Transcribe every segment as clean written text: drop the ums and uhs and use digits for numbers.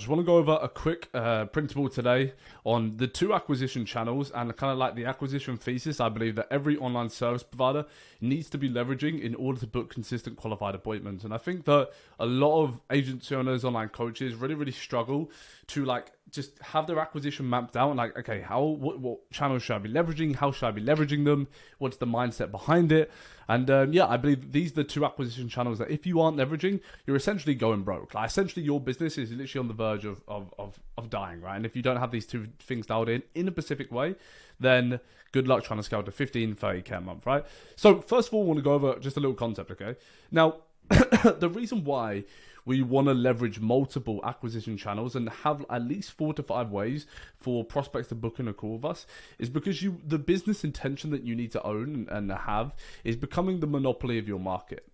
just want to go over a quick principle today on the two acquisition channels and kind of like the acquisition thesis I believe that every online service provider needs to be leveraging in order to book consistent qualified appointments. And I think that a lot of agency owners, online coaches really struggle to like just have their acquisition mapped out and like, okay, what channels should I be leveraging? How should I be leveraging them? What's the mindset behind it? And I believe these are the two acquisition channels that if you aren't leveraging, you're essentially going broke. Like essentially your business is literally on the verge of dying, right? And if you don't have these two things dialed in a specific way, then good luck trying to scale to 15, 30K a month, right? So first of all, I want to go over just a little concept, okay? Now, the reason why we want to leverage multiple acquisition channels and have at least 4 to 5 ways for prospects to book in a call with us is because the business intention that you need to own and have is becoming the monopoly of your market.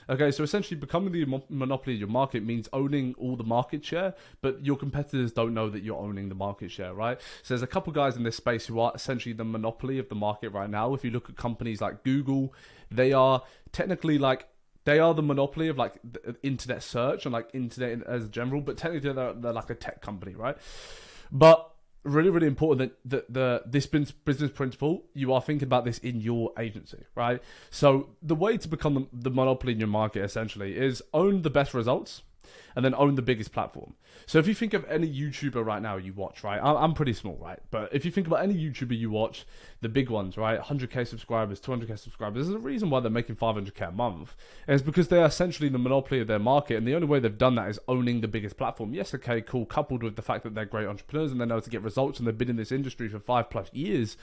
Okay, so essentially becoming the monopoly of your market means owning all the market share, but your competitors don't know that you're owning the market share, right? So there's a couple guys in this space who are essentially the monopoly of the market right now. If you look at companies like Google, they are technically like, they are the monopoly of like internet search and like internet as general, but technically they're like a tech company, right? But really important that this business principle, you are thinking about this in your agency, right? So the way to become the monopoly in your market essentially is own the best results and then own the biggest platform. So if you think of any YouTuber right now you watch, right? I'm pretty small, right? But if you think about any YouTuber you watch, the big ones, right? 100K subscribers, 200K subscribers, there's a reason why they're making 500K a month. And it's because they're essentially the monopoly of their market. And the only way they've done that is owning the biggest platform. Yes, okay, cool. Coupled with the fact that they're great entrepreneurs and they know how to get results and they've been in this industry for 5+ years.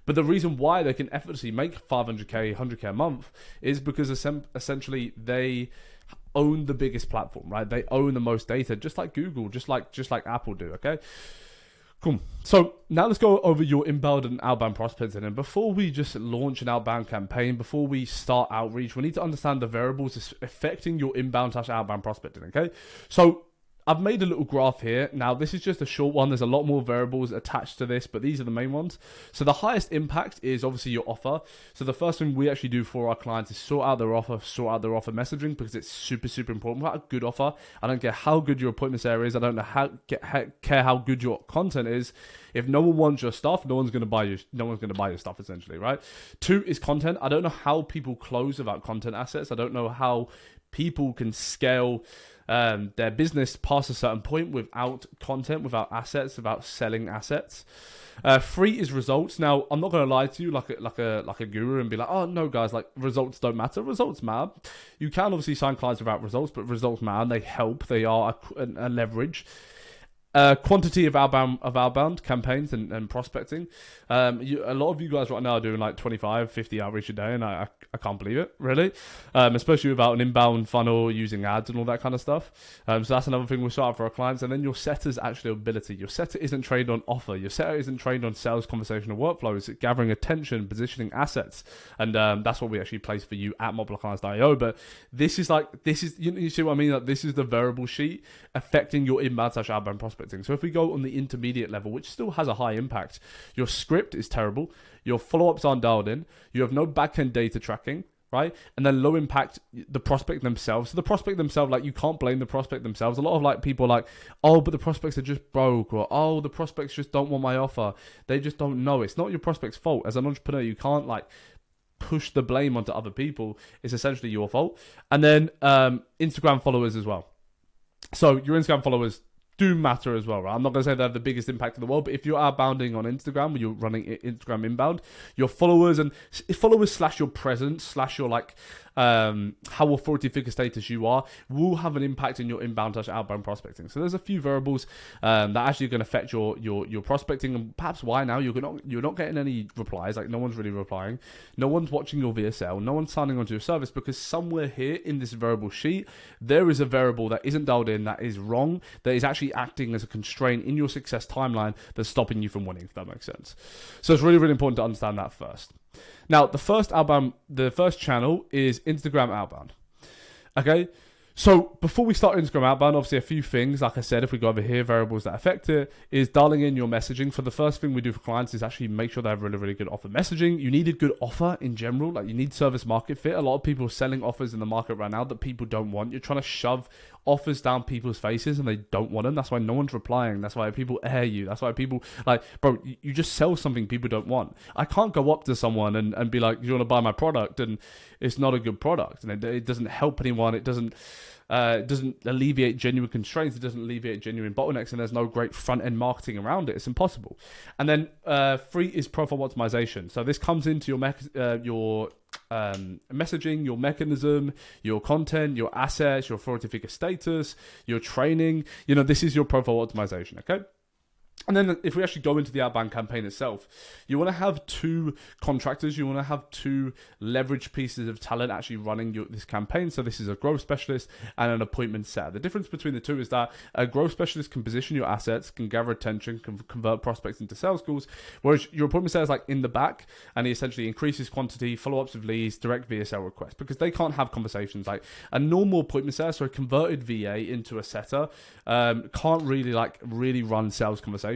But the reason why they can effortlessly make 500K, 100K a month is because essentially they own the biggest platform, right? They own the most data, just like Google, just like Apple do, okay? Cool. So now let's go over your inbound and outbound prospecting. And before we just launch an outbound campaign, before we start outreach, we need to understand the variables affecting your inbound/outbound prospecting, okay? So I've made a little graph here. Now, this is just a short one. There's a lot more variables attached to this, but these are the main ones. So the highest impact is obviously your offer. So the first thing we actually do for our clients is sort out their offer messaging because it's super important. Without a good offer, I don't care how good your appointments area is. I don't know care how good your content is. If no one wants your stuff, no one's going to buy your stuff essentially, right? 2 is content. I don't know how people close without content assets. I don't know how people can scale their business past a certain point without content, without assets, without selling assets. 3 is results. Now, I'm not going to lie to you like a guru and be like, oh no guys, like results don't matter. Results matter. You can obviously sign clients without results, but results matter. They help. They are a leverage. Quantity of outbound campaigns and prospecting. A lot of you guys right now are doing like 25, 50 outreach a day, and I can't believe it, really. Especially without an inbound funnel, using ads and all that kind of stuff. So that's another thing we start out for our clients. And then your setter's actually ability. Your setter isn't trained on offer. Your setter isn't trained on sales, conversational workflows, gathering attention, positioning assets. And that's what we actually place for you at mobileclients.io. But this is you see what I mean? Like this is the variable sheet affecting your inbound/outbound prospecting. So if we go on the intermediate level, which still has a high impact, your script is terrible, your follow-ups aren't dialed in, you have no back-end data tracking, right? And then low impact, the prospect themselves. So the prospect themselves, like you can't blame the prospect themselves. A lot of like people are like, oh, but the prospects are just broke, or oh, the prospects just don't want my offer. They just don't know. It's not your prospect's fault. As an entrepreneur, you can't like push the blame onto other people. It's essentially your fault. And then Instagram followers as well. So your Instagram followers do matter as well, right? I'm not going to say they have the biggest impact in the world, but if you're outbounding on Instagram, or you're running Instagram inbound, your followers / your presence / your like how authority figure status you are will have an impact in your inbound/outbound prospecting. So there's a few variables that actually are going to affect your prospecting, and perhaps why now you're not getting any replies. Like no one's really replying, no one's watching your VSL, no one's signing onto your service, because somewhere here in this variable sheet there is a variable that isn't dialed in, that is wrong, that is actually acting as a constraint in your success timeline that's stopping you from winning, if that makes sense. So it's really important to understand that first. Now, the first channel is Instagram outbound. Okay, so before we start Instagram outbound, obviously a few things, like I said, if we go over here, variables that affect it, is dialing in your messaging. For the first thing we do for clients is actually make sure they have really good offer messaging. You need a good offer in general, like you need service market fit. A lot of people are selling offers in the market right now that people don't want. You're trying to shove offers down people's faces and they don't want them. That's why no one's replying. That's why people air you. That's why people like, bro, you just sell something people don't want. I can't go up to someone and be like, you want to buy my product? And it's not a good product. And it doesn't help anyone. It doesn't alleviate genuine constraints. It doesn't alleviate genuine bottlenecks, and there's no great front-end marketing around it. It's impossible. And then 3 is profile optimization. So this comes into your messaging, your mechanism, your content, your assets, your authority figure status, your training. This is your profile optimization, okay? And then if we actually go into the outbound campaign itself, you want to have 2 contractors. You want to have 2 leverage pieces of talent actually running this campaign. So this is a growth specialist and an appointment setter. The difference between the 2 is that a growth specialist can position your assets, can gather attention, can convert prospects into sales calls, whereas your appointment setter is like in the back, and he essentially increases quantity, follow-ups with leads, direct VSL requests, because they can't have conversations. Like a normal appointment setter, so a converted VA into a setter, can't really run sales conversations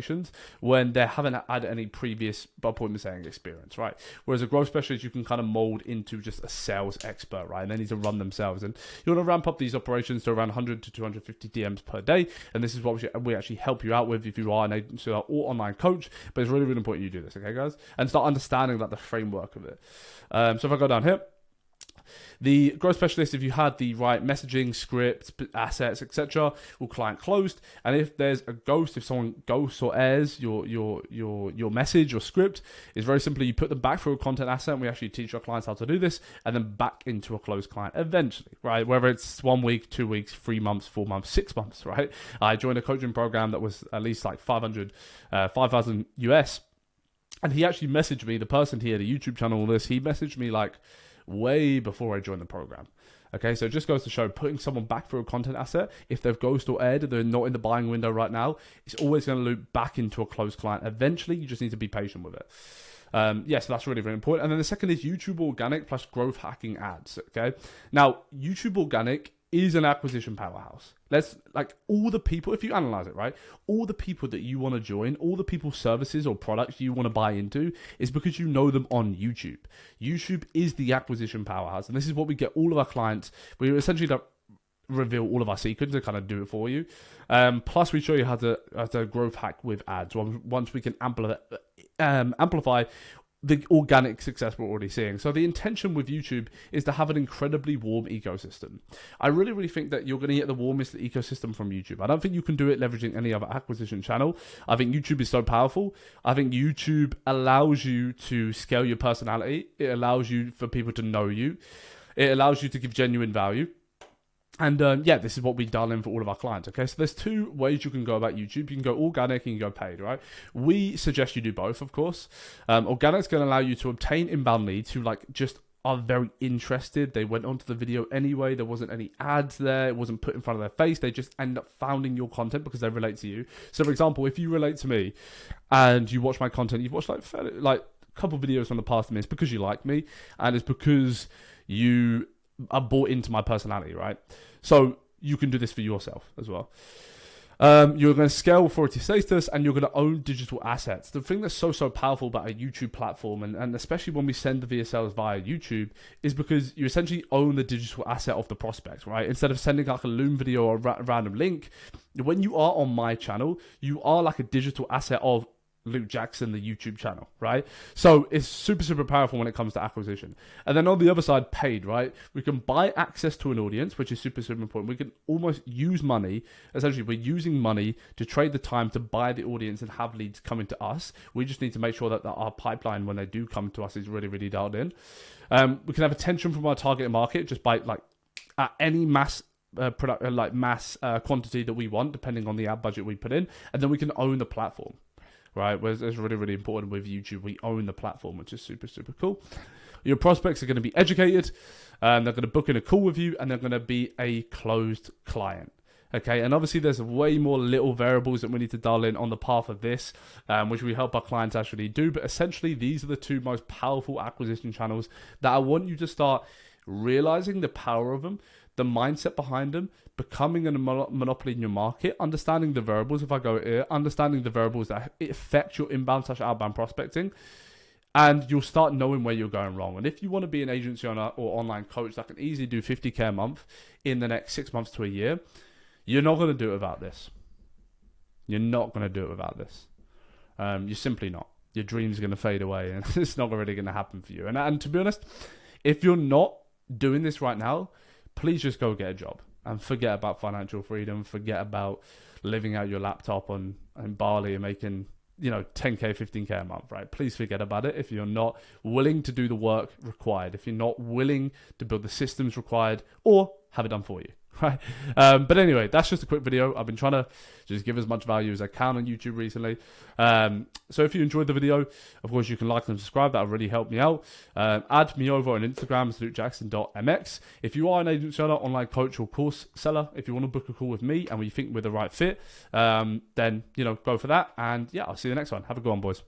when they haven't had any previous appointment setting experience, right? Whereas a growth specialist, you can kind of mold into just a sales expert, right? And they need to run themselves. And you want to ramp up these operations to around 100 to 250 DMs per day. And this is what we actually help you out with if you are an agency or online coach. But it's really, really important you do this, okay, guys? And start understanding the framework of it. So if I go down here, the growth specialist, if you had the right messaging, script, assets, etc., will client closed. And if there's a ghost, if someone ghosts or airs your message or script, it's very simply you put them back through a content asset. And we actually teach our clients how to do this, and then back into a closed client eventually, right? Whether it's 1 week, 2 weeks, 3 months, 4 months, 6 months, right? I joined a coaching program that was at least like 5,000 US, and he actually messaged me. The person here, the YouTube channel, all this, he messaged me like way before I joined the program. Okay, so it just goes to show putting someone back through a content asset, if they've ghost or aired, they're not in the buying window right now, it's always going to loop back into a closed client. Eventually, you just need to be patient with it. So that's really, very important. And then the second is YouTube organic plus growth hacking ads. Okay, now YouTube organic is an acquisition powerhouse. All the people, if you analyze it, right, all the people that you want to join, all the people's services or products you want to buy into is because you know them on YouTube. YouTube is the acquisition powerhouse. And this is what we get all of our clients. We essentially don't reveal all of our secrets and kind of do it for you. Plus we show you how to growth hack with ads once we can amplify the organic success we're already seeing. So the intention with YouTube is to have an incredibly warm ecosystem. I really, really think that you're going to get the warmest ecosystem from YouTube. I don't think you can do it leveraging any other acquisition channel. I think YouTube is so powerful. I think YouTube allows you to scale your personality. It allows you for people to know you. It allows you to give genuine value. And this is what we dial in for all of our clients. Okay, so there's 2 ways you can go about YouTube. You can go organic and you can go paid, right? We suggest you do both, of course. Organic is going to allow you to obtain inbound leads who just are very interested. They went onto the video anyway. There wasn't any ads there. It wasn't put in front of their face. They just end up finding your content because they relate to you. So, for example, if you relate to me and you watch my content, you've watched a couple videos from the past, it's because you like me and it's because you are bought into my personality, right? So you can do this for yourself as well. You're going to scale authority status and you're going to own digital assets. The thing that's so powerful about a YouTube platform, and especially when we send the VSLs via YouTube, is because you essentially own the digital asset of the prospect, right? Instead of sending like a Loom video or a random link, when you are on my channel, you are like a digital asset of Luke Jackson, the YouTube channel, right? So it's super powerful when it comes to acquisition. And then on the other side, paid, right? We can buy access to an audience, which is super important. We can almost use money. Essentially, we're using money to trade the time to buy the audience and have leads coming to us. We just need to make sure that our pipeline, when they do come to us, is really, really dialed in. We can have attention from our target market just by at any mass quantity that we want, depending on the ad budget we put in. And then we can own the platform. Right, whereas it's really, really important with YouTube. We own the platform, which is super cool. Your prospects are going to be educated, they're going to book in a call with you, and they're going to be a closed client. Okay, and obviously there's way more little variables that we need to dial in on the path of this, which we help our clients actually do. But essentially, these are the 2 most powerful acquisition channels that I want you to start realizing the power of them, the mindset behind them, becoming a monopoly in your market, understanding the variables, if I go here, understanding the variables that affect your inbound/outbound prospecting, and you'll start knowing where you're going wrong. And if you want to be an agency or online coach that can easily do $50K a month in the next 6 months to a year, You're not going to do it without this. You're not going to do it without this. You're simply not. Your dreams are going to fade away, and it's not really going to happen for you. And to be honest, if you're not doing this right now, please just go get a job and forget about financial freedom. Forget about living out your laptop in Bali and making 10k, 15k a month, right? Please forget about it if you're not willing to do the work required, if you're not willing to build the systems required or have it done for you, right? But anyway, that's just a quick video. I've been trying to just give as much value as I can on YouTube recently. So if you enjoyed the video, of course, you can like and subscribe. That'll really help me out. Add me over on Instagram, lukejackson.mx. If you are an agent seller, online coach, or course seller, if you want to book a call with me and we think we're the right fit, then, go for that. And yeah, I'll see you next one. Have a good one, boys.